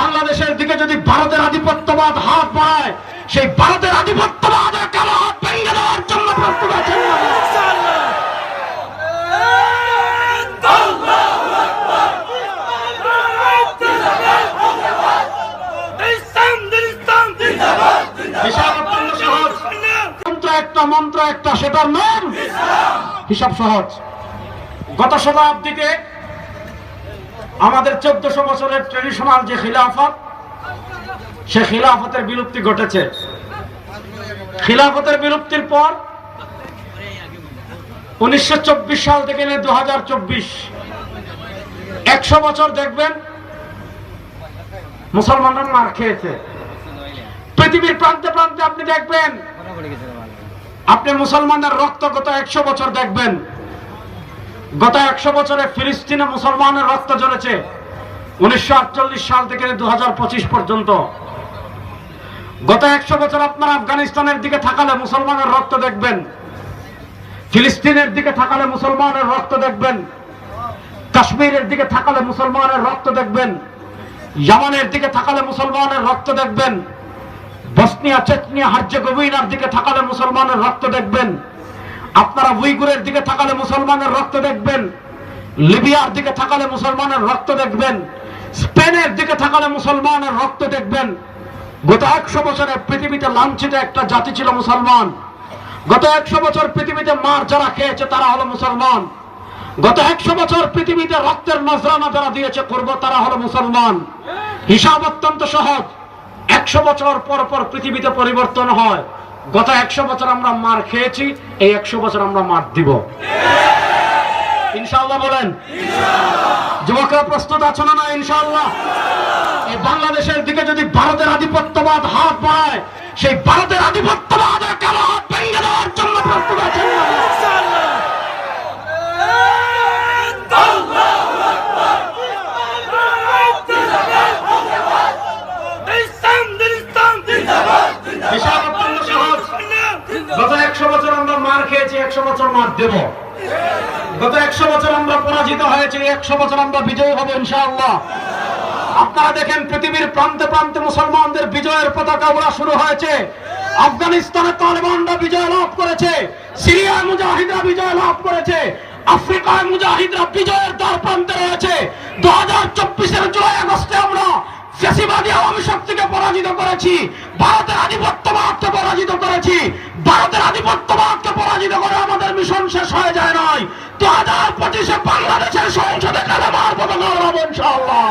বাংলাদেশের দিকে যদি ভারতের আধিপত্যবাদ হাত বাড়ায়, সেই ভারতের আধিপত্যবাদের কালো হাত ভেঙে দেওয়ার জন্য প্রস্তুত আছেন না? মন্ত্র একটা, সেটার নাম হিসাব সহজ। গত শতাব্দীতে আমাদের 1400 বছরের ট্রেডিশনাল যে খিলাফত, সে খিলাফতের বিলুপ্তি ঘটেছে। খিলাফতের বিলুপ্তির পর 1924 সাল থেকে 2024 100 বছর দেখবেন মুসলমানরা মার খেয়েছে। পৃথিবীর প্রান্তে প্রান্তে আপনি দেখবেন, আপনি মুসলমানদের রক্ত গত 100 বছর দেখবেন। গত 100 বছরে ফিলিস্তিনে মুসলমানের রক্ত ঝরেছে 1948 সাল থেকে 2025 পর্যন্ত। গত 100 বছর আপনার আফগানিস্তানের দিকে থাকালে মুসলমানের রক্ত দেখবেন, ফিলিস্তিনের দিকে থাকালে মুসলমানের রক্ত দেখবেন, কাশ্মীরের দিকে থাকালে মুসলমানের রক্ত দেখবেন, ইয়ামানের দিকে থাকালে মুসলমানের রক্ত দেখবেন, বসনিয়া চেচনিয়া হার্জেগোভিনার দিকে থাকালে মুসলমানের রক্ত দেখবেন, আপনারা উইগুরের দিকে থাকালে মুসলমানের রক্ত দেখবেন, লিবিয়ার দিকে থাকালে মুসলমানের রক্ত দেখবেন, স্পেনের দিকে থাকালে মুসলমানের রক্ত দেখবেন। গত 100 বছরে পৃথিবীতে লাঞ্ছিত একটা জাতি ছিল মুসলমান। গত 100 বছর পৃথিবীতে মার যারা খেয়েছে তারা হলো মুসলমান। গত 100 বছর পৃথিবীতে রক্তের নজরানা যারা দিয়েছে করব তারা হলো মুসলমান। হিসাব অত্যন্ত সহজ। 100 বছর পর পর পৃথিবীতে পরিবর্তন হয়। গত 100 বছর আমরা মার খেয়েছি, এই 100 বছর আমরা মার দিব ইনশাআল্লাহ। বলেন যুবকরা প্রস্তুত আছো না? ইনশাআল্লাহ। এই বাংলাদেশের দিকে যদি ভারতের আধিপত্যবাদ হাত বাড়ায়, সেই ভারতের আধিপত্যবাদের কালো হাত ভেঙে দেওয়ার জন্য প্রস্তুত আছেন না? গত 100 বছর আমরা মার খেয়েছি, 100 বছর মার দেব। গত 100 বছর আমরা পরাজিত হয়েছি, 100 বছর আমরা বিজয়ী হব ইনশাআল্লাহ। আপনারা দেখেন পৃথিবীর প্রান্তে প্রান্তে মুসলমানদের বিজয়ের পতাকা ওড়া শুরু হয়েছে। আফগানিস্তানে তালেবানরা বিজয় লাভ করেছে, সিরিয়ায় মুজাহিদরা বিজয় লাভ করেছে, আফ্রিকায় মুজাহিদরা বিজয়ের দ্বার প্রান্তে রয়েছে। 2024-এর জুলাই আগস্টে আমরা ফ্যাসিবাদী আওয়ামী শক্তিকে পরাজিত করেছি, ভারতের আধিপত্যবাদকে পরাজিত করেছি। ভারতের আধিপত্যবাদকে পরাজিত করে আমাদের মিশন শেষ হয়ে যায় নাই। 2025-এ বাংলাদেশের সংসদে কালেমার পতাকা উড়াবো ইনশাআল্লাহ।